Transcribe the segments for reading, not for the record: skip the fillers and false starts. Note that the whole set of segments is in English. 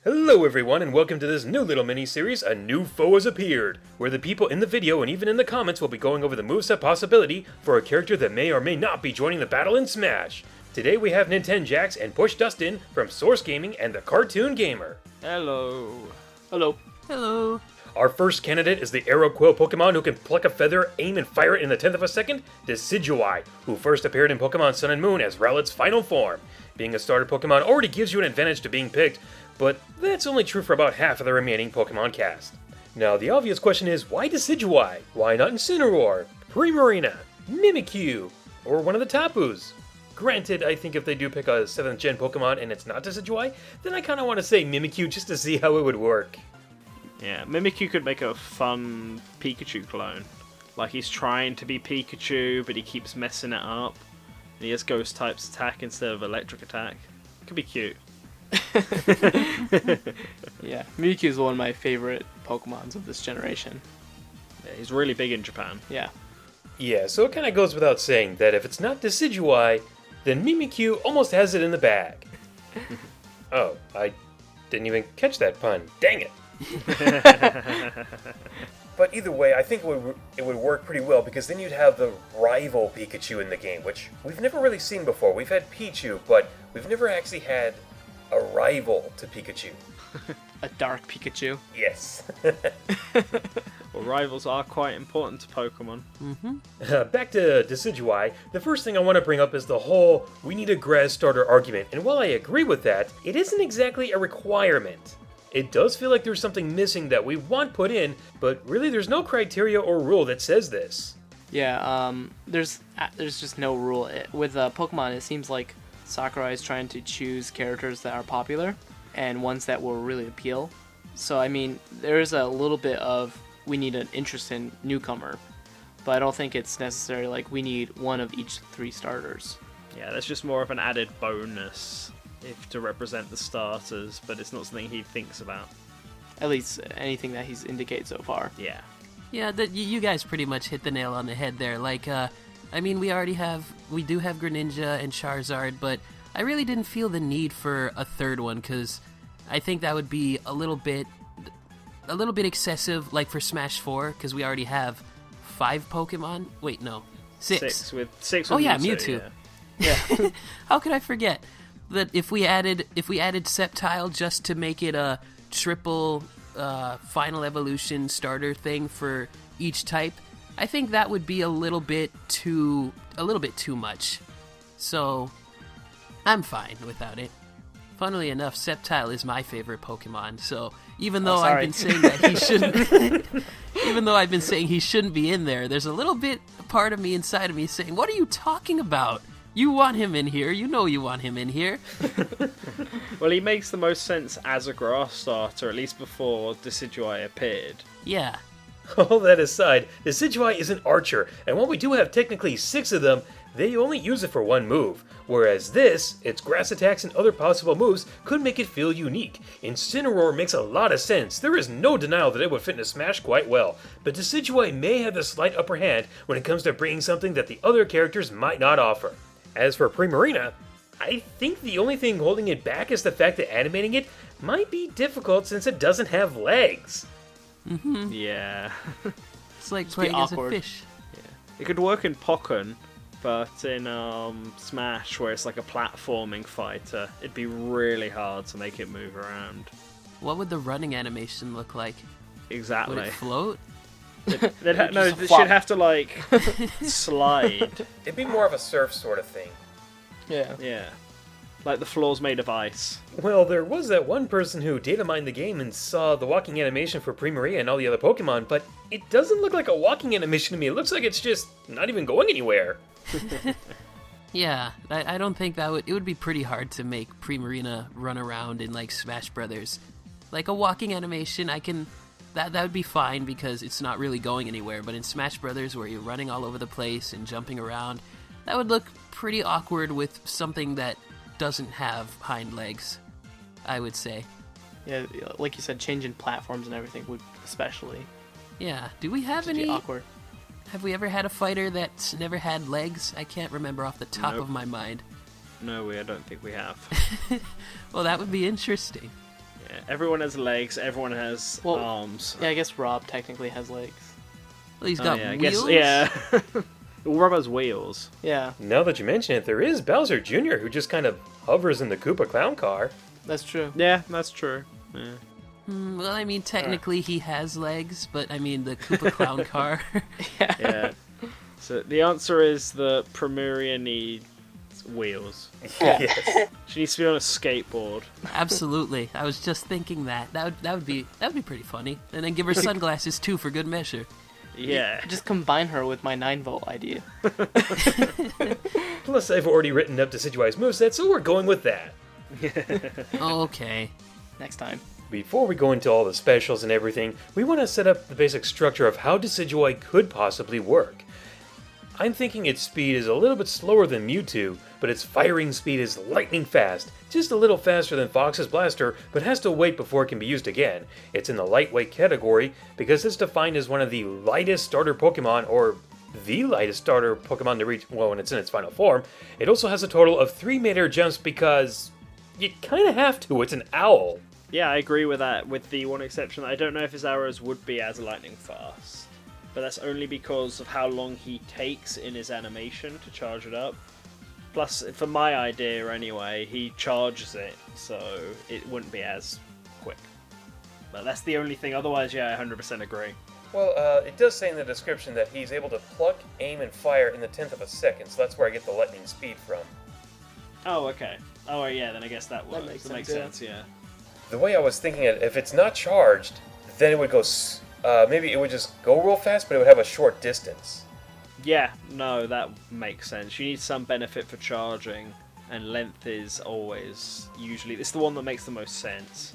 Hello everyone and welcome to this new little mini-series, A New Foe Has Appeared, where the people in the video and even in the comments will be going over the moveset possibility for a character that may or may not be joining the battle in Smash. Today we have NantenJax and PushDustIn from Source Gaming and the CartoonGamer. Hello. Hello. Hello. Our first candidate is the Arrow Quill Pokemon who can pluck a feather, aim and fire it in the 10th of a second, Decidueye, who first appeared in Pokemon Sun and Moon as Rowlet's final form. Being a starter Pokemon already gives you an advantage to being picked, but that's only true for about half of the remaining Pokemon cast. Now the obvious question is, why Decidueye? Why not Incineroar, Primarina, Mimikyu, or one of the Tapus? Granted, I think if they do pick a 7th gen Pokemon and it's not Decidueye, then I kinda want to say Mimikyu just to see how it would work. Yeah, Mimikyu could make a fun Pikachu clone. Like he's trying to be Pikachu, but he keeps messing it up. And he has Ghost types attack instead of Electric attack. Could be cute. Yeah, Mimikyu is one of my favorite Pokemons of this generation. Yeah, he's really big in Japan. Yeah. Yeah, so it kinda goes without saying that if it's not Decidueye, then Mimikyu almost has it in the bag. Oh, I didn't even catch that pun. Dang it! But either way, I think it would work pretty well because then you'd have the rival Pikachu in the game, which we've never really seen before. We've had Pichu, but we've never actually had a rival to Pikachu. A dark Pikachu. Yes. Well, rivals are quite important to Pokemon. Back to Decidueye, the first thing I want to bring up is the whole we need a grass starter argument, and while I agree with that, it isn't exactly a requirement. It does feel like there's something missing that we want put in, but really there's no criteria or rule that says this. Yeah, there's just no rule. With Pokemon, it seems like Sakurai is trying to choose characters that are popular and ones that will really appeal. So, I mean, there's a little bit of we need an interesting newcomer, but I don't think it's necessarily like we need one of each 3 starters. Yeah, that's just more of an added bonus to represent the starters, but it's not something he thinks about. At least anything that he's indicated so far. Yeah. Yeah, you guys pretty much hit the nail on the head there. Like, I mean, we do have Greninja and Charizard, but I really didn't feel the need for a third one because I think that would be a little bit excessive, like for Smash 4, because we already have 5 Pokemon. Wait, no, 6. 6 with Mewtwo. Yeah. How could I forget that if we added Sceptile just to make it a triple final evolution starter thing for each type, I think that would be a little bit too much. So I'm fine without it. Funnily enough, Sceptile is my favorite Pokemon, so even though I've been saying that he shouldn't even though I've been saying he shouldn't be in there, there's a little bit part of me inside of me saying, "What are you talking about? You want him in here. You know you want him in here." Well, he makes the most sense as a grass starter, at least before Decidueye appeared. Yeah. All that aside, Decidueye is an archer, and while we do have technically 6 of them, they only use it for one move, whereas this, its grass attacks and other possible moves, could make it feel unique. Incineroar makes a lot of sense, there is no denial that it would fit into Smash quite well, but Decidueye may have the slight upper hand when it comes to bringing something that the other characters might not offer. As for Primarina, I think the only thing holding it back is the fact that animating it might be difficult since it doesn't have legs. Yeah. It's like playing as a awkward. fish. Yeah. It could work in Pokken, but in Smash, where it's like a platforming fighter, it'd be really hard to make it move around. What would the running animation look like? Exactly. Would it float? It should have to, like, slide. It'd be more of a surf sort of thing. Yeah. Yeah. Like the floor's made of ice. Well, there was that one person who data mined the game and saw the walking animation for Primarina and all the other Pokemon, but it doesn't look like a walking animation to me. It looks like it's just not even going anywhere. Yeah, I don't think it would be pretty hard to make Primarina run around in like Smash Brothers. Like a walking animation, that would be fine because it's not really going anywhere, but in Smash Brothers where you're running all over the place and jumping around, that would look pretty awkward with something that doesn't have hind legs, I would say. Yeah, like you said, changing platforms and everything would especially. Yeah, do we have any... awkward. Have we ever had a fighter that's never had legs? I can't remember off the top Nope. of my mind. No, I don't think we have. Well, that would be interesting. Yeah, everyone has legs, everyone has arms. Yeah, I guess Rob technically has legs. Well, he's got I wheels. guess, yeah. Well, Rob has wheels. Yeah, Now that you mention it, there is Bowser Jr., who just kind of hovers in the Koopa Clown car. that's true. Yeah, that's true. Yeah. Well, I mean, technically he has legs, but I mean the Koopa Clown car. Yeah. So the answer is that Primaria needs wheels. Yes. She needs to be on a skateboard. Absolutely, I was just thinking that. That would be pretty funny. And then give her sunglasses too for good measure. Yeah. Just combine her with my 9-volt idea. Plus, I've already written up Decidueye's moveset, so we're going with that. Okay. Next time. Before we go into all the specials and everything, we want to set up the basic structure of how Decidueye could possibly work. I'm thinking its speed is a little bit slower than Mewtwo, but its firing speed is lightning fast, just a little faster than Fox's Blaster, but has to wait before it can be used again. It's in the lightweight category because it's defined as one of the lightest starter Pokemon, or the lightest starter Pokemon to reach, well, when it's in its final form. It also has a total of 3 meter jumps because you kind of have to, it's an owl. Yeah, I agree with that, with the one exception. I don't know if his arrows would be as lightning fast, but that's only because of how long he takes in his animation to charge it up. Plus, for my idea anyway, he charges it, so it wouldn't be as quick. But that's the only thing, otherwise, yeah, I 100% agree. Well, it does say in the description that he's able to pluck, aim, and fire in the 10th of a second, so that's where I get the lightning speed from. Oh, okay. Oh, yeah, then I guess that works. That makes sense, yeah. The way I was thinking it, if it's not charged, then it would go, maybe it would just go real fast, but it would have a short distance. Yeah, no, that makes sense. You need some benefit for charging, and length is always usually... It's the one that makes the most sense.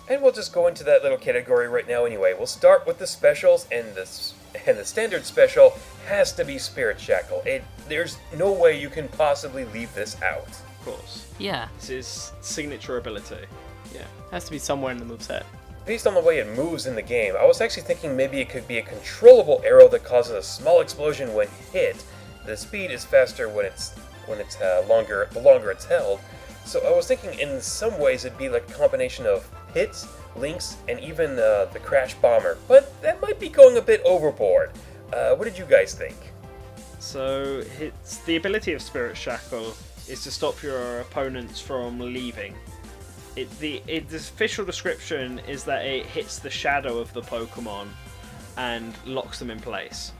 And we'll just go into that little category right now anyway. We'll start with the specials, and the standard special has to be Spirit Shackle. There's no way you can possibly leave this out. Of course. Yeah. This is signature ability. Yeah, has to be somewhere in the moveset. Based on the way it moves in the game, I was actually thinking maybe it could be a controllable arrow that causes a small explosion when hit. The speed is faster when it's longer, the longer it's held. So I was thinking in some ways it'd be like a combination of hits, links, and even the Crash Bomber. But that might be going a bit overboard. What did you guys think? So the ability of Spirit Shackle is to stop your opponents from leaving. The official description is that it hits the shadow of the Pokemon and locks them in place.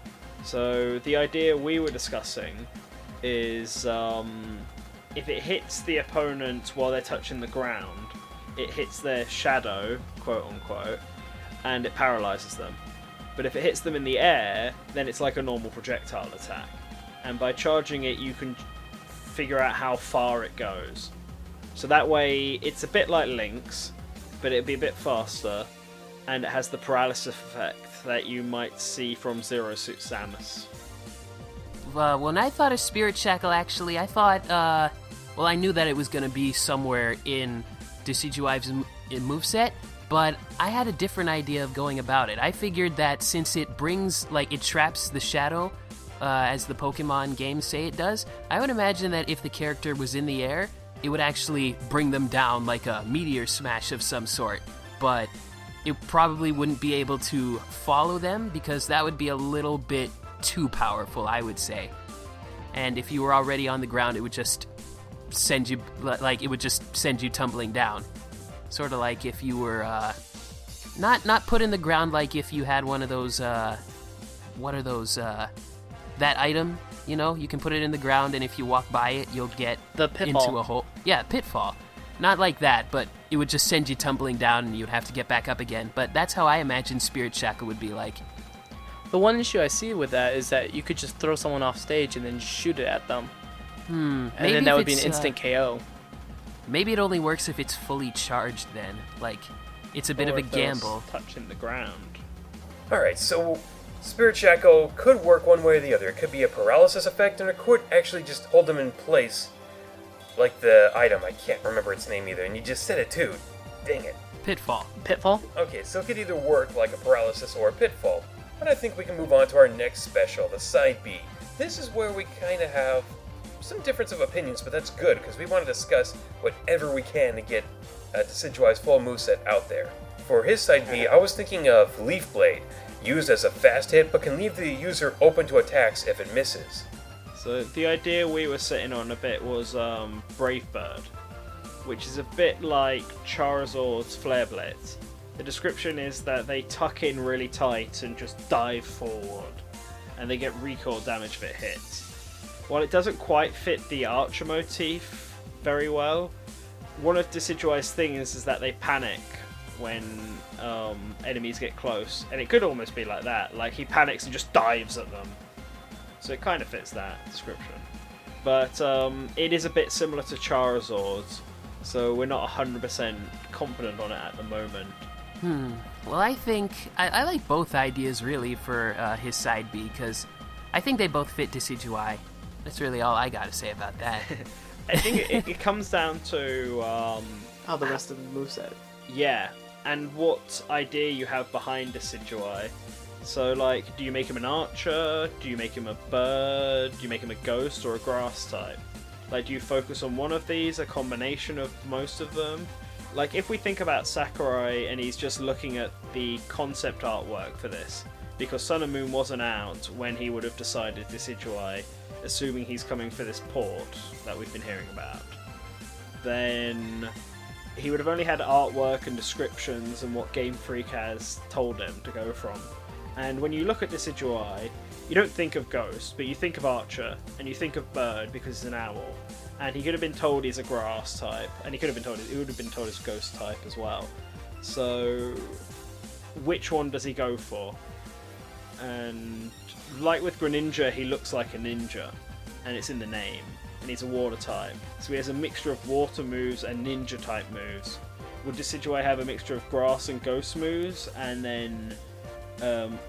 So the idea we were discussing is if it hits the opponent while they're touching the ground, it hits their shadow, quote unquote, and it paralyzes them. But if it hits them in the air, then it's like a normal projectile attack. And by charging it, you can figure out how far it goes. So that way, it's a bit like Link's, but it'll be a bit faster, and it has the paralysis effect that you might see from Zero Suit Samus. When I thought of Spirit Shackle, actually, I thought, well, I knew that it was going to be somewhere in Decidueye's moveset, but I had a different idea of going about it. I figured that since it brings, it traps the shadow, as the Pokemon games say it does, I would imagine that if the character was in the air, it would actually bring them down like a meteor smash of some sort, but it probably wouldn't be able to follow them because that would be a little bit too powerful, I would say. And if you were already on the ground, it would just send you, tumbling down. Sort of like if you were, not put in the ground like if you had one of those, what are those, that item? You know, you can put it in the ground, and if you walk by it, you'll get The pitfall. into a hole. Yeah, pitfall. Not like that, but it would just send you tumbling down, and you'd have to get back up again. But that's how I imagine Spirit Shackle would be like. The one issue I see with that is that you could just throw someone off stage and then shoot it at them. And then that would be an instant KO. Maybe it only works if it's fully charged then. Like, it's a bit of a gamble. Touching the ground. Alright, so Spirit Shackle could work one way or the other. It could be a paralysis effect, and it could actually just hold them in place. Like the item, I can't remember its name either, and you just said it too. Dang it. Pitfall. Pitfall? Okay, so it could either work like a paralysis or a pitfall. But I think we can move on to our next special, the Side B. This is where we kind of have some difference of opinions, but that's good, because we want to discuss whatever we can to get Decidueye's full moveset out there. For his side B, I was thinking of Leaf Blade, used as a fast hit but can leave the user open to attacks if it misses. So the idea we were sitting on a bit was Brave Bird, which is a bit like Charizard's Flare Blitz. The description is that they tuck in really tight and just dive forward, and they get recoil damage if it hits. While it doesn't quite fit the Archer motif very well, one of Decidueye's things is that they panic when enemies get close, and it could almost be like that. Like, he panics and just dives at them. So it kind of fits that description. But it is a bit similar to Charizard's, so we're not 100% confident on it at the moment. Well, I think I like both ideas really for his side B, because I think they both fit Decidueye. That's really all I got to say about that. I think it comes down to How the rest of the moveset. yeah, and what idea you have behind Decidueye. So, like, do you make him an archer? Do you make him a bird? Do you make him a ghost or a grass type? Like, do you focus on one of these, a combination of most of them? Like, if we think about Sakurai and he's just looking at the concept artwork for this, because Sun and Moon wasn't out when he would have decided Decidueye, assuming he's coming for this port that we've been hearing about, then he would have only had artwork and descriptions and what Game Freak has told him to go from. And when you look at Decidueye, you don't think of Ghost, but you think of Archer, and you think of Bird because he's an owl. And he could have been told he's a grass type, and he would have been told he's Ghost type as well. So, which one does he go for? And like with Greninja, he looks like a ninja, and it's in the name, and he's a water type. So he has a mixture of water moves and ninja type moves. Would Decidueye have a mixture of grass and ghost moves, and then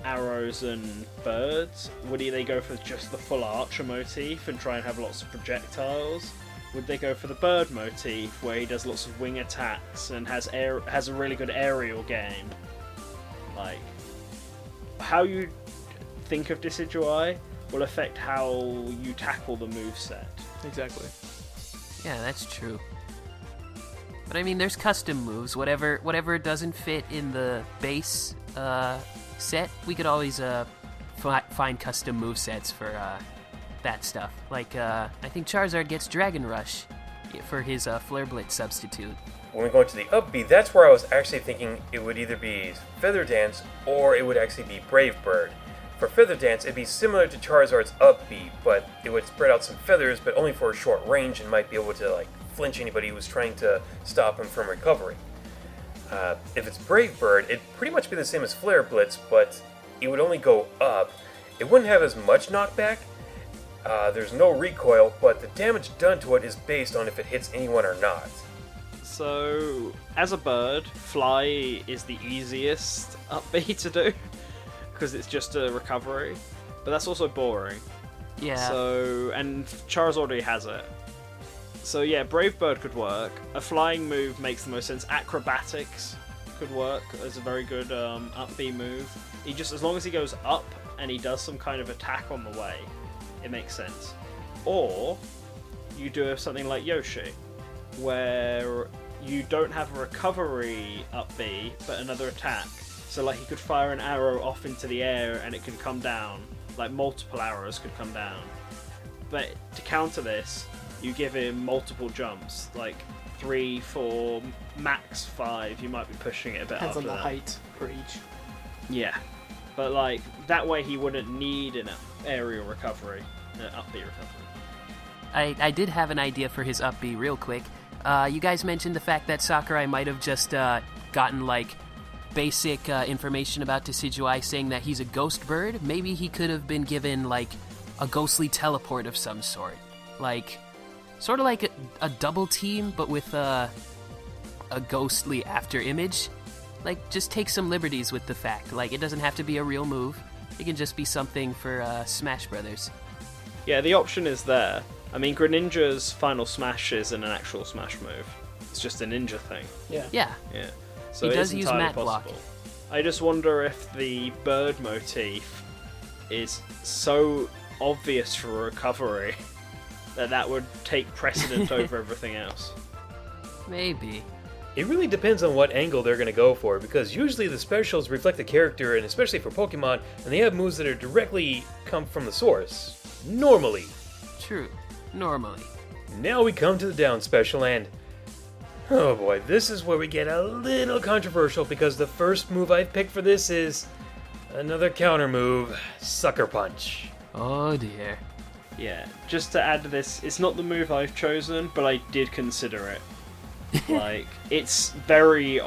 arrows and birds? Would they go for just the full archer motif and try and have lots of projectiles? Would they go for the bird motif where he does lots of wing attacks and has a really good aerial game? Like, how you think of Decidueye will affect how you tackle the moveset. Exactly. Yeah, that's true. But I mean, there's custom moves. Whatever doesn't fit in the base set, we could always find custom move sets for that stuff. Like, I think Charizard gets Dragon Rush for his Flare Blitz substitute. When we go into the up B, that's where I was actually thinking it would either be Feather Dance or it would actually be Brave Bird. For Feather Dance, it'd be similar to Charizard's up B, but it would spread out some feathers, but only for a short range, and might be able to like flinch anybody who was trying to stop him from recovering. If it's Brave Bird, it'd pretty much be the same as Flare Blitz, but it would only go up. It wouldn't have as much knockback. There's no recoil, but the damage done to it is based on if it hits anyone or not. So, as a bird, Fly is the easiest up B to do, because it's just a recovery, but that's also boring. Yeah. So, and Charizard already has it. So yeah, Brave Bird could work. A flying move makes the most sense. Acrobatics could work as a very good up B move. He just, as long as he goes up and he does some kind of attack on the way, it makes sense. Or you do something like Yoshi, where you don't have a recovery up B, but another attack. So like he could fire an arrow off into the air and it could come down. Like multiple arrows could come down. But to counter this, you give him multiple jumps, like 3, 4, max 5. You might be pushing it a bit Depends on after the that. height for each. Yeah, but like that way he wouldn't need an aerial recovery, an up B recovery. I did have an idea for his up B real quick. You guys mentioned the fact that Sakurai might have just gotten like basic information about Decidueye saying that he's a ghost bird. Maybe he could have been given like a ghostly teleport of some sort. Like, sort of like a double team, but with a ghostly after image. Like, just take some liberties with the fact. Like, it doesn't have to be a real move. It can just be something for Smash Brothers. Yeah, the option is there. I mean, Greninja's Final Smash isn't an actual Smash move. It's just a ninja thing. Yeah. Yeah. Yeah. So He it does is use entirely Mat Block. possible. I just wonder if the bird motif is so obvious for recovery that would take precedent over everything else. Maybe. It really depends on what angle they're going to go for, because usually the specials reflect the character, and especially for Pokemon, and they have moves that are directly come from the source. Normally. True. Normally. Now we come to the down special, and oh boy, this is where we get a little controversial, because the first move I've picked for this is another counter move, Sucker Punch. Oh dear. Yeah, just to add to this, it's not the move I've chosen, but I did consider it. Like, it's very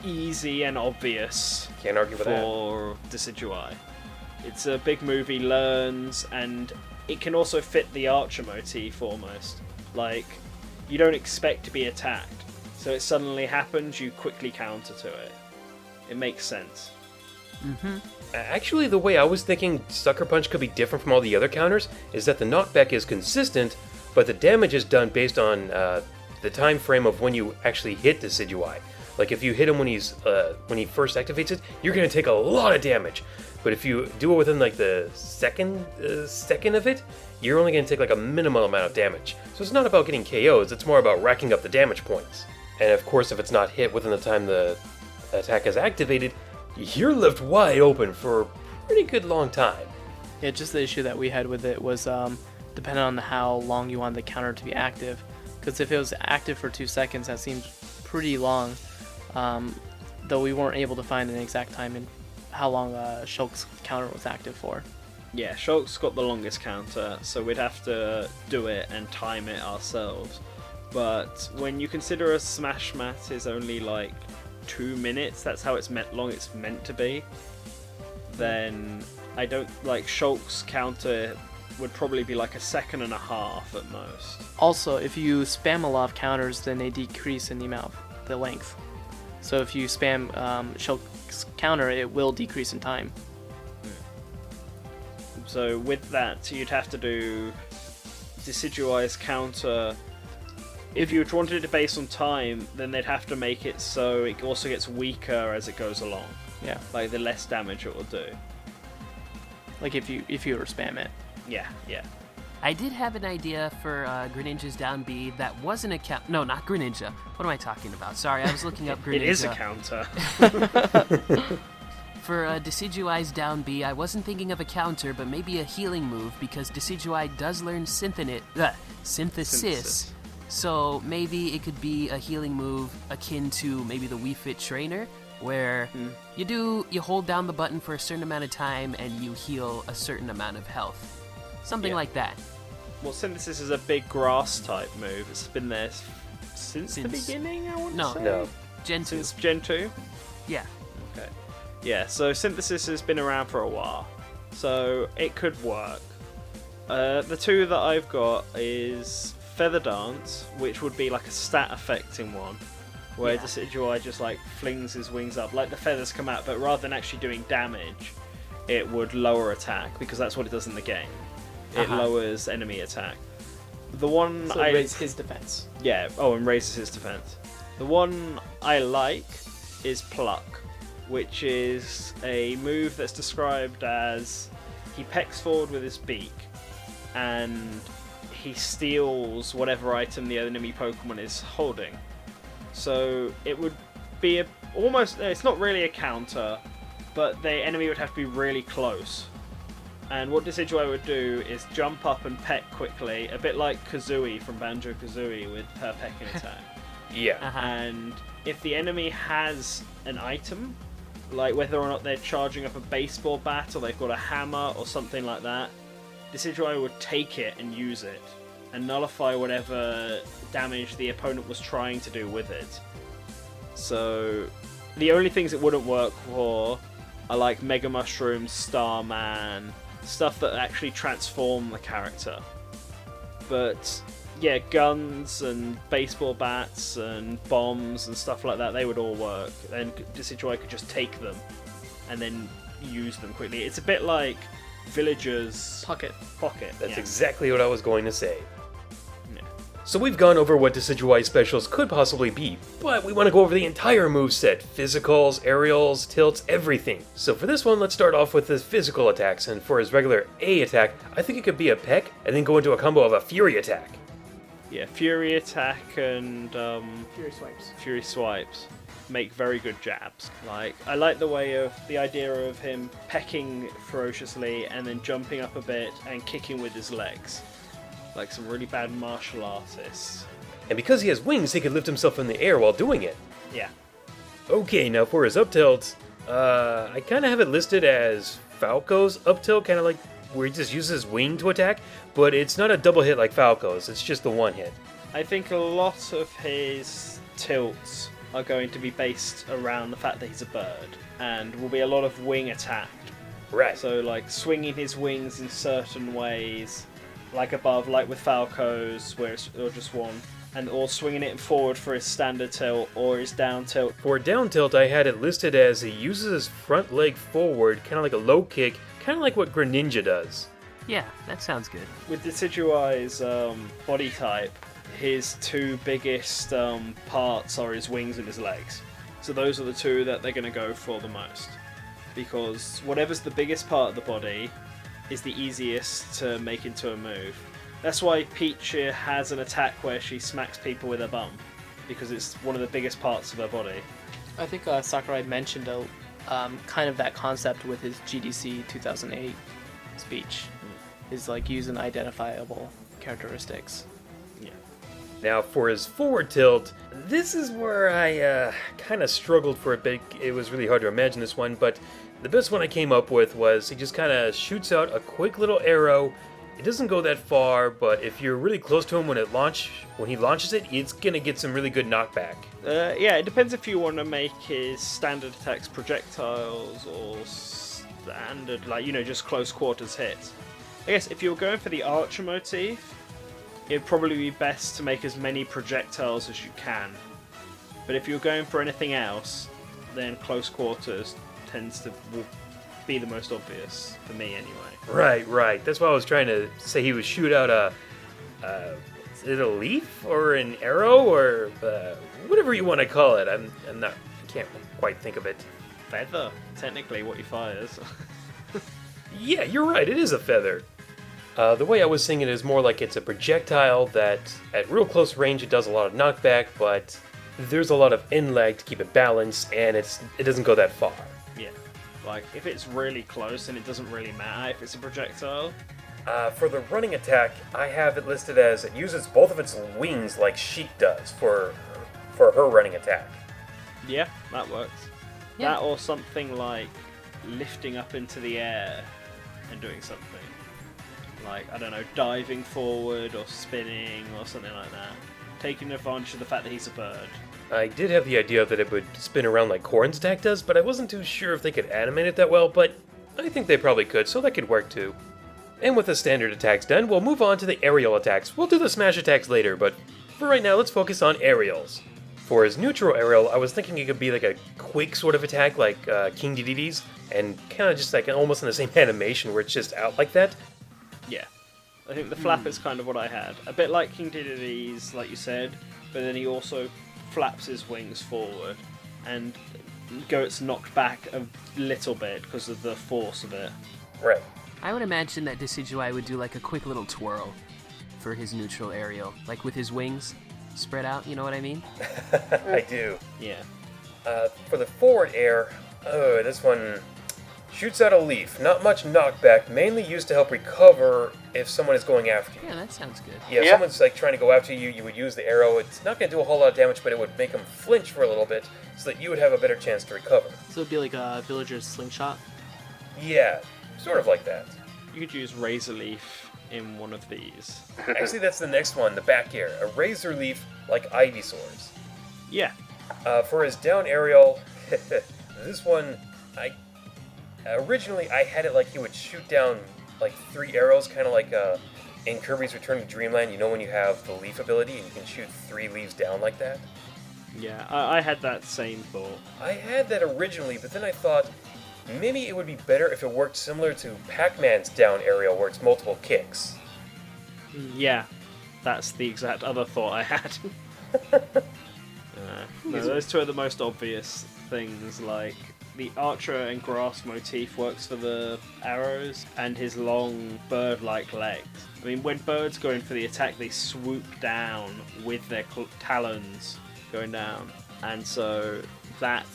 easy and obvious Can't argue with that. for Decidueye. It's a big move he learns, and it can also fit the Archer motif almost. Like, you don't expect to be attacked, so it suddenly happens, you quickly counter to it. It makes sense. Actually, the way I was thinking Sucker Punch could be different from all the other counters is that the knockback is consistent, but the damage is done based on the time frame of when you actually hit Decidueye. Like if you hit him when he first activates it, you're going to take a lot of damage. But if you do it within like the second of it, you're only going to take like a minimal amount of damage. So it's not about getting KOs, it's more about racking up the damage points. And of course, if it's not hit within the time the attack is activated, you're left wide open for a pretty good long time. Yeah, just the issue that we had with it was depending on how long you want the counter to be active. Because if it was active for 2 seconds, that seems pretty long. Though we weren't able to find an exact time in how long Shulk's counter was active for. Yeah, Shulk's got the longest counter, so we'd have to do it and time it ourselves. But when you consider a Smash Mat is only like 2 minutes, that's how it's long it's meant to be, then I don't like Shulk's counter would probably be like 1.5 seconds at most. Also, if you spam a lot of counters, then they decrease in the length. So if you spam Shulk's counter, it will decrease in time. So with that, you'd have to do Decidueye's counter. If you wanted it based on time, then they'd have to make it so it also gets weaker as it goes along. Yeah. Like the less damage it will do. Like if you were to spam it. Yeah. I did have an idea for Greninja's down B that wasn't a count. No, not Greninja. What am I talking about? Sorry, I was looking up Greninja. It is a counter. For Decidueye's down B, I wasn't thinking of a counter, but maybe a healing move, because Decidueye does learn Synthesis. So maybe it could be a healing move akin to maybe the Wii Fit Trainer, where you hold down the button for a certain amount of time and you heal a certain amount of health. Something like that. Well, Synthesis is a big grass type move. It's been there since the beginning, I want to say? No. Gen 2. Since Gen 2? Yeah. Okay. Yeah, so Synthesis has been around for a while. So it could work. The two that I've got is Feather Dance, which would be like a stat affecting one, where Decidueye just like flings his wings up, like the feathers come out, but rather than actually doing damage, it would lower attack, because that's what it does in the game. It lowers enemy attack. The one So it raises his defense. Yeah, and raises his defense. The one I like is Pluck, which is a move that's described as he pecks forward with his beak and he steals whatever item the enemy Pokemon is holding. So it would be it's not really a counter, but the enemy would have to be really close. And what Decidueye would do is jump up and peck quickly, a bit like Kazooie from Banjo-Kazooie with her pecking attack. Yeah. And if the enemy has an item, like whether or not they're charging up a baseball bat or they've got a hammer or something like that, Decidueye would take it and use it, and nullify whatever damage the opponent was trying to do with it. So the only things it wouldn't work for are like Mega Mushroom, Starman, stuff that actually transform the character. But yeah, guns and baseball bats and bombs and stuff like that, they would all work. And Decidueye could just take them and then use them quickly. It's a bit like Villager's Pocket. That's exactly what I was going to say. So we've gone over what Decidueye specials could possibly be, but we want to go over the entire moveset, physicals, aerials, tilts, everything. So for this one, let's start off with his physical attacks, and for his regular A attack, I think it could be a peck, and then go into a combo of a Fury attack. Yeah, Fury attack and Fury swipes. make very good jabs. Like, I like the idea of him pecking ferociously and then jumping up a bit and kicking with his legs. Like some really bad martial artists. And because he has wings, he can lift himself in the air while doing it. Yeah. Okay, now for his up tilt, I kind of have it listed as Falco's up tilt, kind of like where he just uses his wing to attack, but it's not a double hit like Falco's, it's just the one hit. I think a lot of his tilts are going to be based around the fact that he's a bird, and will be a lot of wing attack. Right. So, like, swinging his wings in certain ways, like above, like with Falco's, where it's just one, and or swinging it forward for his standard tilt or his down tilt. For down tilt, I had it listed as he uses his front leg forward, kind of like a low kick, kind of like what Greninja does. Yeah, that sounds good. With Decidueye's body type, his two biggest parts are his wings and his legs. So those are the two that they're going to go for the most. Because whatever's the biggest part of the body is the easiest to make into a move. That's why Peach has an attack where she smacks people with her bum, because it's one of the biggest parts of her body. I think Sakurai mentioned kind of that concept with his GDC 2008 speech. Is like using identifiable characteristics. Yeah. Now for his forward tilt, this is where I kind of struggled for a bit. It was really hard to imagine this one, but the best one I came up with was he just kind of shoots out a quick little arrow. It doesn't go that far, but if you're really close to him when he launches it, it's gonna get some really good knockback. Yeah, it depends if you want to make his standard attacks projectiles or standard, like, just close quarters hits. I guess if you're going for the Archer motif, it'd probably be best to make as many projectiles as you can. But if you're going for anything else, then close quarters will be the most obvious, for me anyway. Right. That's why I was trying to say he would shoot out is it a leaf or an arrow or whatever you want to call it. I can't quite think of it. Feather, technically, what he fires. Yeah, you're right. It is a feather. The way I was seeing it is more like it's a projectile that, at real close range, it does a lot of knockback, but there's a lot of end lag to keep it balanced, and it doesn't go that far. Yeah. Like, if it's really close, then it doesn't really matter if it's a projectile. For the running attack, I have it listed as it uses both of its wings like Sheik does for her running attack. Yeah, that works. Yeah. That or something like lifting up into the air and doing something. Like, I don't know, diving forward or spinning or something like that. Taking advantage of the fact that he's a bird. I did have the idea that it would spin around like Corrin's attack does, but I wasn't too sure if they could animate it that well, but I think they probably could, so that could work too. And with the standard attacks done, we'll move on to the aerial attacks. We'll do the smash attacks later, but for right now, let's focus on aerials. For his neutral aerial, I was thinking it could be like a quick sort of attack like King Dedede's, and kind of just like almost in the same animation where it's just out like that. Yeah. I think the flap is kind of what I had. A bit like King Dedede's, like you said, but then he also flaps his wings forward and gets knocked back a little bit because of the force of it. Right. I would imagine that Decidueye would do like a quick little twirl for his neutral aerial, like with his wings spread out, you know what I mean? I do. Yeah. For the forward air, this one shoots out a leaf. Not much knockback, mainly used to help recover if someone is going after you. Yeah, that sounds good. Yeah, if someone's like trying to go after you, you would use the arrow. It's not going to do a whole lot of damage, but it would make them flinch for a little bit so that you would have a better chance to recover. So it'd be like a villager's slingshot. Yeah, sort of like that. You could use Razor Leaf in one of these. Actually, that's the next one, the back air. A razor leaf like Ivysaur's. Yeah. For his down aerial, this one, originally I had it like he would shoot down like 3 arrows, kind of like in Kirby's Return to Dreamland, you know when you have the leaf ability and you can shoot 3 leaves down like that? Yeah, I had that same thought. I had that originally, but then I thought maybe it would be better if it worked similar to Pac-Man's down aerial where it's multiple kicks. Yeah, that's the exact other thought I had. No, those two are the most obvious things. Like, the archer and grass motif works for the arrows, and his long bird-like legs. I mean, when birds go in for the attack, they swoop down with their talons going down, and so that,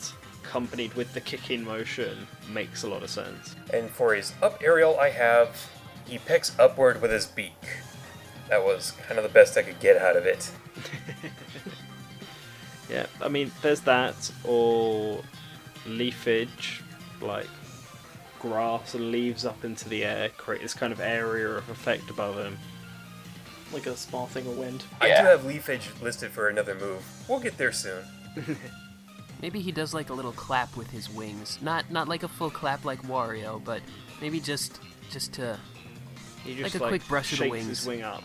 accompanied with the kicking motion, makes a lot of sense. And for his up aerial, he pecks upward with his beak. That was kind of the best I could get out of it. Yeah, I mean, there's that, or leafage, like grass and leaves up into the air, create this kind of area of effect above him. Like a small thing of wind. I do have leafage listed for another move. We'll get there soon. Maybe he does like a little clap with his wings. Not like a full clap like Wario, but maybe just to... He just like a quick brush of the shakes wings. his wing up.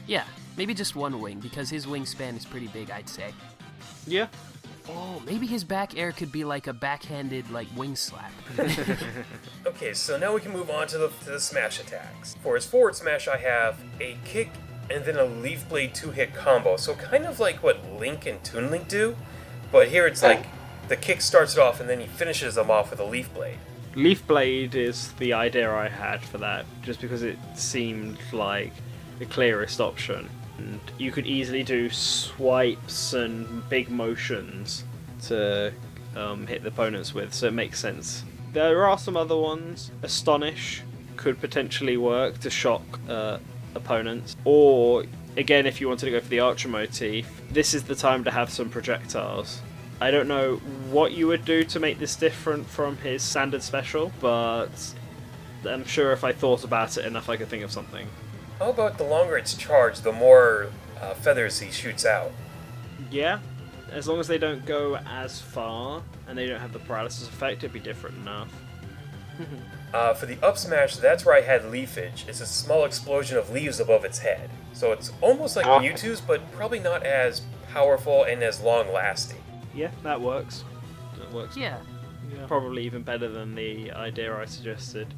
Yeah, maybe just one wing, because his wingspan is pretty big, I'd say. Yeah. Oh, maybe his back air could be like a backhanded, like, wing slap. Okay, so now we can move on to the smash attacks. For his forward smash, I have a kick and then a leaf blade 2-hit combo. So kind of like what Link and Toon Link do, but here it's like the kick starts it off and then he finishes them off with a leaf blade. Leaf blade is the idea I had for that, just because it seemed like the clearest option. And you could easily do swipes and big motions to hit the opponents with, so it makes sense. There are some other ones. Astonish could potentially work to shock opponents. Or, again, if you wanted to go for the archer motif, this is the time to have some projectiles. I don't know what you would do to make this different from his standard special, but I'm sure if I thought about it enough I could think of something. How about the longer it's charged, the more feathers he shoots out? Yeah, as long as they don't go as far and they don't have the paralysis effect, it'd be different enough. For the up smash, that's where I had leafage. It's a small explosion of leaves above its head. So it's almost like Mewtwo's, but probably not as powerful and as long-lasting. Yeah, that works. That works. Yeah. Probably even better than the idea I suggested.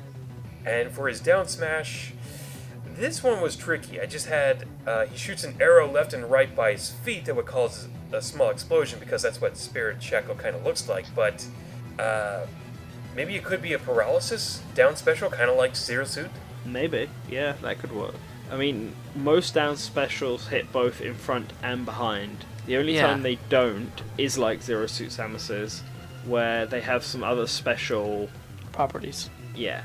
And for his down smash, this one was tricky. I just had, he shoots an arrow left and right by his feet that would cause a small explosion because that's what Spirit Shackle kind of looks like, but maybe it could be a paralysis down special, kind of like Zero Suit? Maybe, yeah, that could work. I mean, most down specials hit both in front and behind. The only time they don't is like Zero Suit Samus's, where they have some other special properties. Yeah.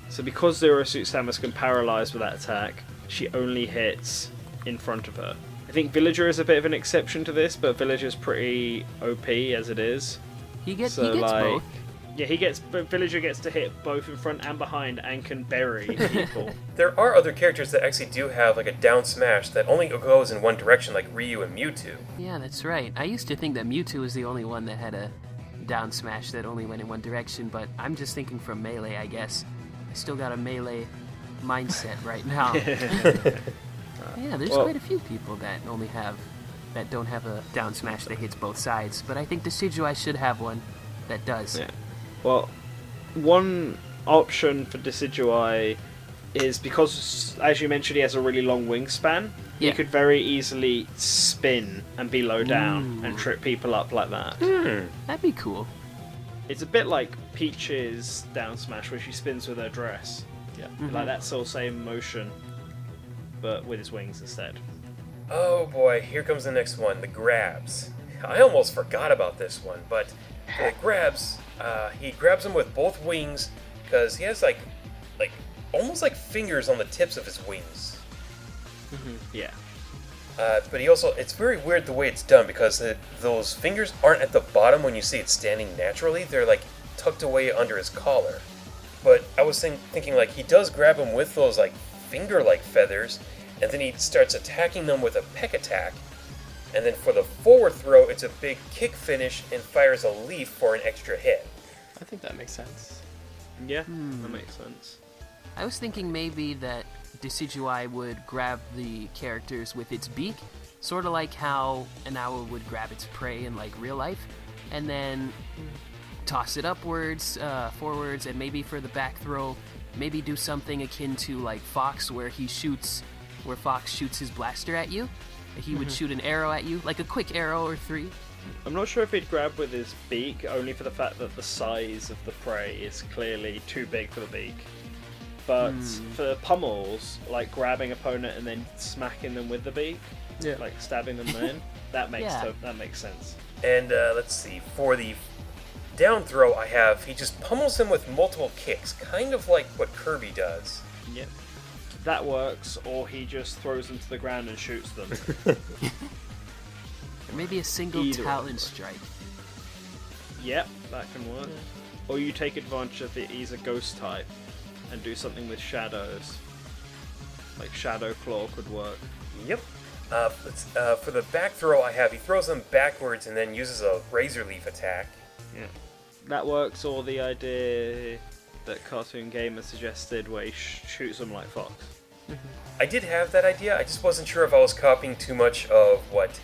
So because Zero Suit Samus can paralyze with that attack, she only hits in front of her. I think Villager is a bit of an exception to this, but Villager's pretty OP as it is. He gets both. Yeah, but Villager gets to hit both in front and behind and can bury people. There are other characters that actually do have like a down smash that only goes in one direction, like Ryu and Mewtwo. Yeah, that's right. I used to think that Mewtwo was the only one that had a down smash that only went in one direction, but I'm just thinking from Melee, I guess. I still got a Melee mindset right now. Yeah, there's quite a few people that don't have a down smash that hits both sides, but I think Decidueye should have one that does. Yeah. Well, one option for Decidueye is because, as you mentioned, he has a really long wingspan. Yeah. He could very easily spin and be low down and trip people up like that. That'd be cool. It's a bit like Peach's down smash where she spins with her dress. Yeah. Like that sort of same motion, but with his wings instead. Oh boy, here comes the next one, the grabs. I almost forgot about this one, but the grabs, he grabs them with both wings because he has like almost like fingers on the tips of his wings. Yeah. But he also, it's very weird the way it's done because those fingers aren't at the bottom when you see it standing naturally. They're like tucked away under his collar. But I was thinking like he does grab them with those like finger-like feathers, and then he starts attacking them with a peck attack. And then for the forward throw, it's a big kick finish and fires a leaf for an extra hit. I think that makes sense. Yeah, that makes sense. I was thinking maybe that Decidueye would grab the characters with its beak, sort of like how an owl would grab its prey in like real life, and then toss it upwards, forwards, and maybe for the back throw, maybe do something akin to like Fox, where Fox shoots his blaster at you, he would shoot an arrow at you, like a quick arrow or 3. I'm not sure if he'd grab with his beak, only for the fact that the size of the prey is clearly too big for the beak. But for pummels, like grabbing opponent and then smacking them with the beak, like stabbing them in, that makes sense. And let's see, for the down throw I have, he just pummels him with multiple kicks, kind of like what Kirby does. Yep. That works, or he just throws them to the ground and shoots them. Or maybe a single Either talent strike. Yep, that can work. Or you take advantage of that he's a ghost type and do something with shadows. Like Shadow Claw could work. Yep. For the back throw I have, he throws them backwards and then uses a Razor Leaf attack. Yeah. That works, or the idea that CartoonGamer suggested where he shoots them like Fox. I did have that idea, I just wasn't sure if I was copying too much of what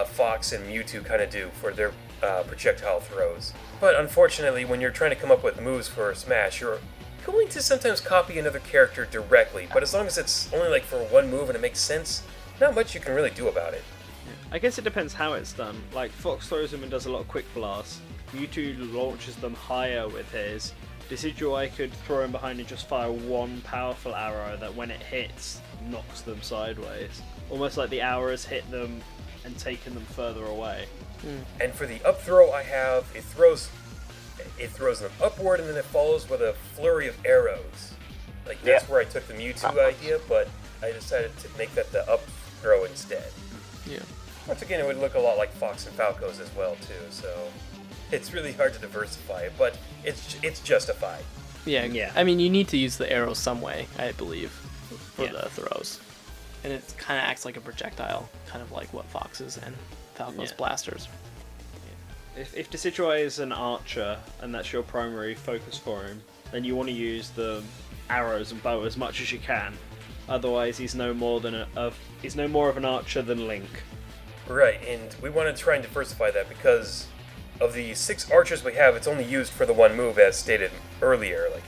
Fox and Mewtwo kind of do for their projectile throws. But unfortunately, when you're trying to come up with moves for Smash, you're going to sometimes copy another character directly, but as long as it's only like for one move and it makes sense, not much you can really do about it. I guess it depends how it's done. Like, Fox throws them and does a lot of quick blasts. Mewtwo launches them higher with his. Decidueye could throw him behind and just fire one powerful arrow that when it hits, knocks them sideways. Almost like the arrow has hit them and taken them further away. And for the up throw I have, it throws them upward and then it follows with a flurry of arrows. Like, that's where I took the Mewtwo idea, but I decided to make that the up throw instead. Yeah. Once again, it would look a lot like Fox and Falco's as well, too, so it's really hard to diversify it, but it's justified. Yeah. I mean, you need to use the arrow some way, I believe, for the throws. And it kind of acts like a projectile, kind of like what Fox's and Falco's blasters. If Decidueye is an archer and that's your primary focus for him, then you want to use the arrows and bow as much as you can. Otherwise, he's no more of an archer than Link. Right, and we want to try and diversify that because of the 6 archers we have, it's only used for the one move as stated earlier, like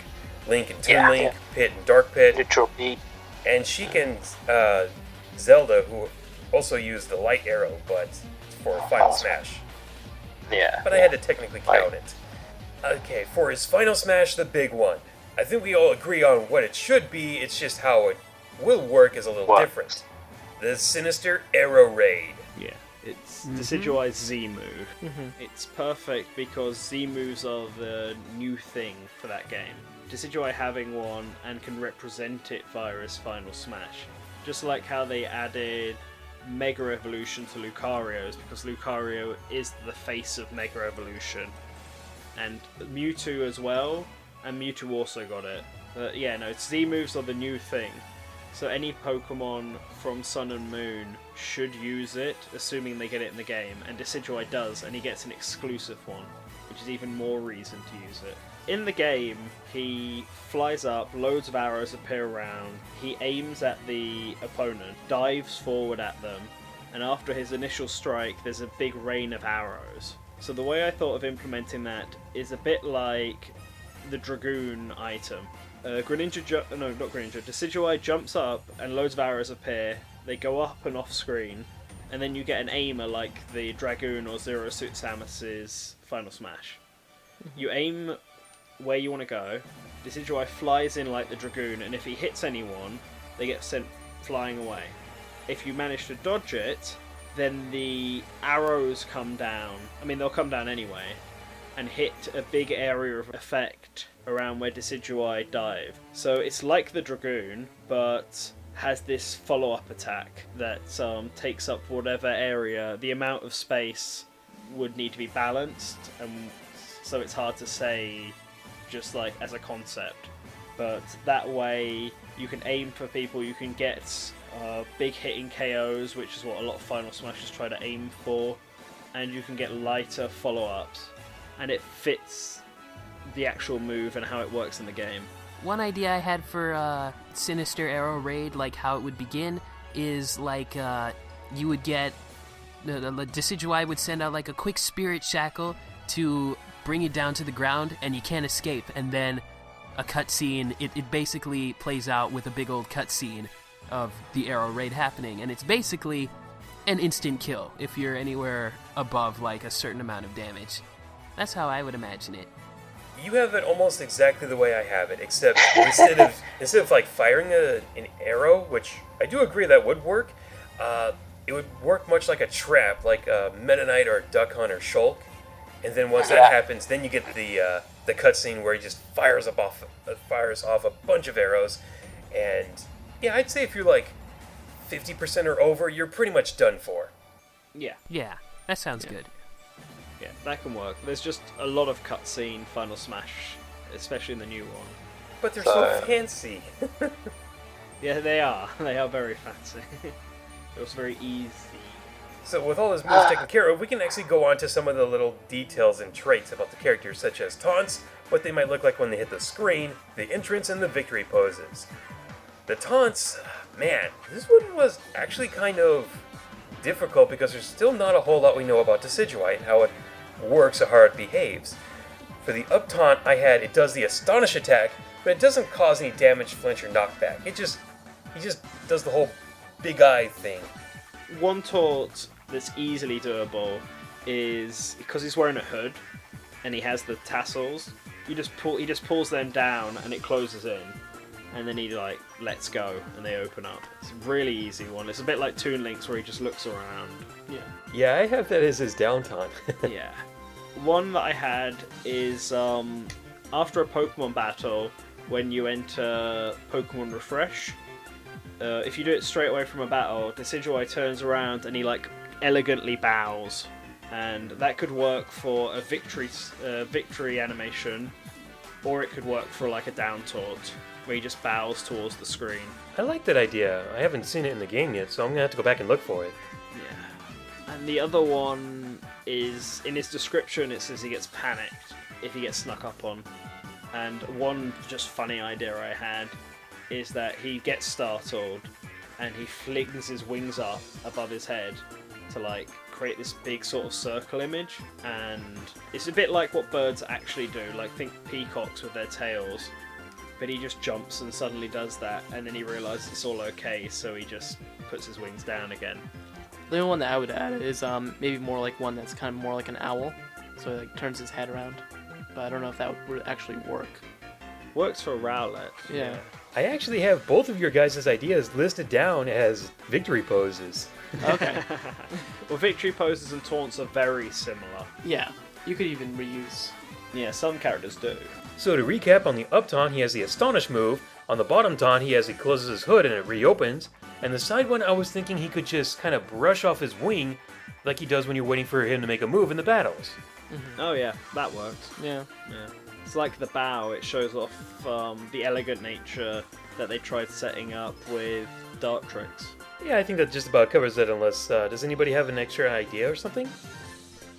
Link and Toon Link, Pit and Dark Pit, Neutral beat. and Sheik and Zelda, who also use the light arrow, but for Final Smash. Yeah. But I had to technically count it. Okay, for his Final Smash, the big one. I think we all agree on what it should be, it's just how it will work is a little different. The Sinister Arrow Raid. Yeah, it's Decidueye's Z move. It's perfect because Z moves are the new thing for that game. Decidueye having one and can represent it via his Final Smash. Just like how they added Mega Evolution to Lucario's, because Lucario is the face of Mega Evolution. And Mewtwo as well, and Mewtwo also got it. But yeah, no, Z moves are the new thing. So any Pokemon from Sun and Moon should use it, assuming they get it in the game, and Decidueye does, and he gets an exclusive one, which is even more reason to use it. In the game, he flies up, loads of arrows appear around, he aims at the opponent, dives forward at them, and after his initial strike, there's a big rain of arrows. So the way I thought of implementing that is a bit like the Dragoon item. Decidueye jumps up and loads of arrows appear, they go up and off screen, and then you get an aimer like the Dragoon or Zero Suit Samus's Final Smash. You aim where you want to go, Decidueye flies in like the Dragoon, and if he hits anyone, they get sent flying away. If you manage to dodge it, then the arrows come down, they'll come down anyway, and hit a big area of effect around where Decidueye dive. So it's like the Dragoon, but has this follow-up attack that takes up whatever area. The amount of space would need to be balanced, and so it's hard to say just like as a concept. But that way you can aim for people, you can get big hitting KOs, which is what a lot of Final Smashers try to aim for, and you can get lighter follow-ups, and it fits the actual move and how it works in the game. One idea I had for Sinister Arrow Raid, like how it would begin, is like you would get the Decidueye would send out like a quick Spirit Shackle to bring it down to the ground, and you can't escape. And then a cutscene. It basically plays out with a big old cutscene of the Arrow Raid happening, and it's basically an instant kill if you're anywhere above like a certain amount of damage. That's how I would imagine it. You have it almost exactly the way I have it, except instead of like firing an arrow, which I do agree that would work, it would work much like a trap, like a Meta Knight or a Duck Hunt or Shulk. And then once that happens, then you get the cutscene where he just fires off a bunch of arrows. And yeah, I'd say if you're like 50% or over, you're pretty much done for. Yeah. Yeah, that sounds good. Yeah, that can work. There's just a lot of cutscene Final Smash, especially in the new one. But they're so fancy. Yeah, they are. They are very fancy. It was very easy. So with all those moves taken care of, we can actually go on to some of the little details and traits about the characters, such as taunts, what they might look like when they hit the screen, the entrance, and the victory poses. The taunts, man, this one was actually kind of difficult because there's still not a whole lot we know about Decidueye and how it works or how it behaves. For the up taunt I had, it does the Astonish attack, but it doesn't cause any damage, flinch, or knockback. He just does the whole big eye thing. One taunt that's easily doable is because he's wearing a hood and he has the tassels. He just pulls them down and it closes in, and then he like lets go and they open up. It's a really easy one. It's a bit like Toon Link's where he just looks around. Yeah, I have that as his down taunt. Yeah. One that I had is after a Pokemon battle, when you enter Pokemon Refresh, if you do it straight away from a battle, Decidueye turns around and he like elegantly bows, and that could work for a victory animation, or it could work for like a down taunt where he just bows towards the screen. I like that idea. I haven't seen it in the game yet, so I'm gonna have to go back and look for it. Yeah. And the other one is, in his description it says he gets panicked if he gets snuck up on. And one just funny idea I had is that he gets startled and he flings his wings up above his head to like create this big sort of circle image, and it's a bit like what birds actually do, like think peacocks with their tails, but he just jumps and suddenly does that, and then he realizes it's all okay, so he just puts his wings down again. The only one that I would add is maybe more like one that's kind of more like an owl, so he like turns his head around, but I don't know if that would actually work. Works for Rowlet. Yeah. I actually have both of your guys' ideas listed down as victory poses. Okay. Well, victory poses and taunts are very similar. Yeah, you could even reuse. Yeah, some characters do. So to recap, on the up taunt he has the Astonish move, on the bottom taunt he closes his hood and it reopens, and the side one I was thinking he could just kind of brush off his wing like he does when you're waiting for him to make a move in the battles. Mm-hmm. Oh yeah, that works. Yeah. It's like the bow, it shows off the elegant nature that they tried setting up with Dartrix. Yeah, I think that just about covers it, unless, does anybody have an extra idea or something?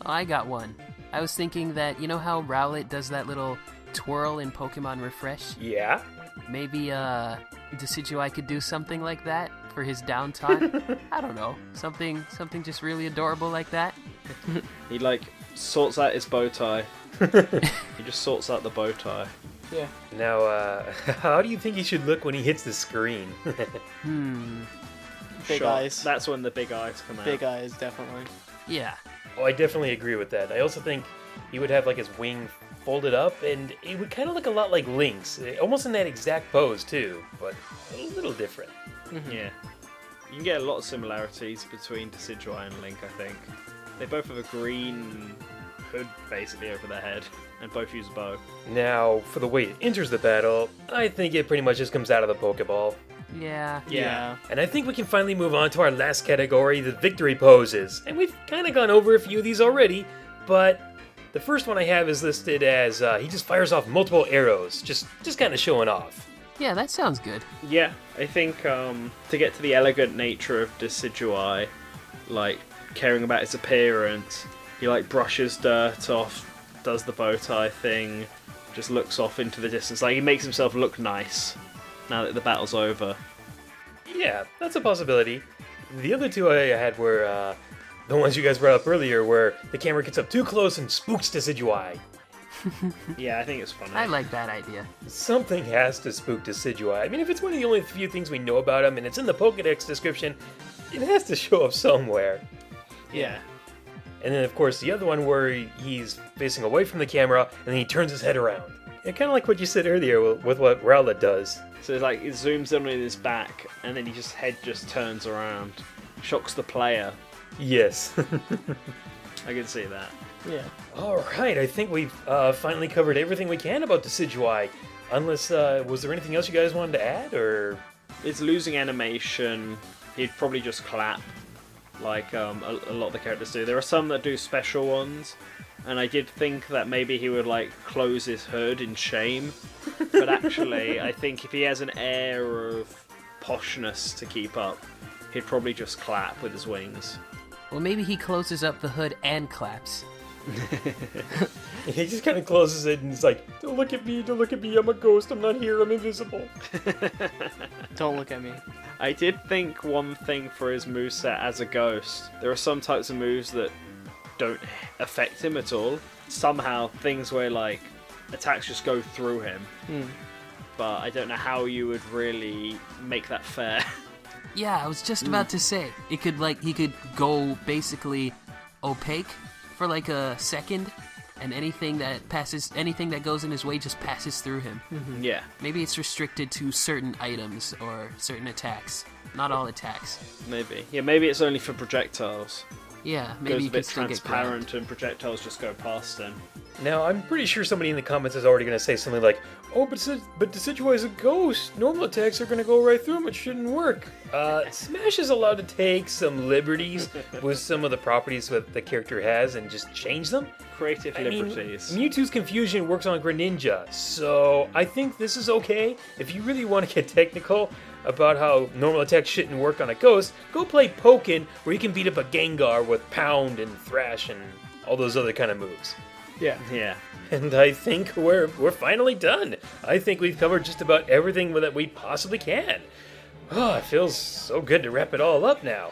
I got one. I was thinking that, you know how Rowlet does that little twirl in Pokemon Refresh? Yeah? Maybe Decidueye could do something like that for his down taunt. I don't know. Something just really adorable like that. He like sorts out his bow tie. He just sorts out the bow tie. Yeah. Now, how do you think he should look when he hits the screen? Big eyes. That's when the big eyes come out. Big eyes, definitely. Yeah. Oh, I definitely agree with that. I also think he would have like his wing folded up, and it would kind of look a lot like Link's, almost in that exact pose too, but a little different. Mm-hmm. Yeah. You can get a lot of similarities between Decidueye and Link, I think. They both have a green hood basically over their head, and both use a bow. Now, for the way it enters the battle, I think it pretty much just comes out of the Pokeball. Yeah. And I think we can finally move on to our last category, the victory poses. And we've kind of gone over a few of these already, but the first one I have is listed as he just fires off multiple arrows, just kind of showing off. Yeah, that sounds good. Yeah, I think to get to the elegant nature of Decidueye, like caring about his appearance, he like brushes dirt off, does the bow tie thing, just looks off into the distance. Like he makes himself look nice now that the battle's over. Yeah, that's a possibility. The other two I had were the ones you guys brought up earlier, where the camera gets up too close and spooks Decidueye. Yeah, I think it's funny. I like that idea. Something has to spook Decidueye. I mean, if it's one of the only few things we know about him and it's in the Pokédex description, It has to show up somewhere. Yeah. And then, of course, the other one where he's facing away from the camera, and then he turns his head around. And kind of like what you said earlier with what Rowlet does. So it's like it zooms in on his back, and then his head just turns around, shocks the player. Yes. I can see that. Yeah. Alright, I think we've finally covered everything we can about Decidueye. Unless, was there anything else you guys wanted to add, or...? It's losing animation. He'd probably just clap, like a lot of the characters do. There are some that do special ones, and I did think that maybe he would like close his hood in shame. But actually, I think if he has an air of poshness to keep up, he'd probably just clap with his wings. Well, maybe he closes up the hood and claps. He just kind of closes it and he's like, don't look at me, I'm a ghost, I'm not here, I'm invisible. Don't look at me. I did think one thing for his moveset as a ghost. There are some types of moves that don't affect him at all. Somehow, things where like attacks just go through him. But I don't know how you would really make that fair. Yeah, I was just about to say he could go basically opaque for like a second, and anything that goes in his way just passes through him. Yeah. Maybe it's restricted to certain items or certain attacks, not all attacks. Maybe. Yeah, maybe it's only for projectiles. Yeah, maybe Goes you a can bit still get transparent grabbed. and projectiles just go past him. Now, I'm pretty sure somebody in the comments is already going to say something like, oh, but Decidueye is a ghost. Normal attacks are going to go right through him. It shouldn't work. Smash is allowed to take some liberties with some of the properties that the character has and just change them. Creative liberties. Mewtwo's Confusion works on Greninja, so I think this is okay. If you really want to get technical about how normal attacks shouldn't work on a ghost, go play Pokken, where you can beat up a Gengar with Pound and Thrash and all those other kind of moves. Yeah. Yeah. And I think we're finally done. I think we've covered just about everything that we possibly can. Oh, it feels so good to wrap it all up now.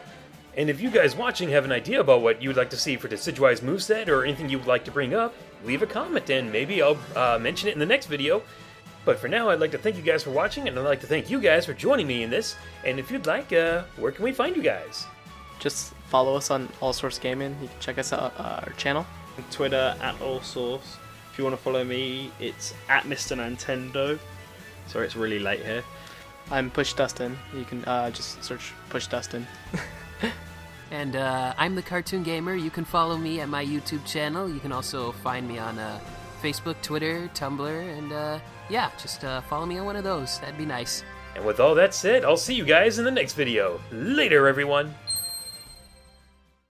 And if you guys watching have an idea about what you'd like to see for Decidueye's moveset or anything you'd like to bring up, leave a comment and maybe I'll mention it in the next video. But for now, I'd like to thank you guys for watching, and I'd like to thank you guys for joining me in this. And if you'd like, where can we find you guys? Just follow us on All Source Gaming. You can check us out our channel. Twitter at AllSource. If you want to follow me, it's at Mr. Nintendo. Sorry, it's really late here. I'm PushDustIn. You can just search PushDustIn. And I'm the CartoonGamer. You can follow me at my YouTube channel. You can also find me on Facebook, Twitter, Tumblr, and yeah, just follow me on one of those. That'd be nice. And with all that said, I'll see you guys in the next video. Later, everyone!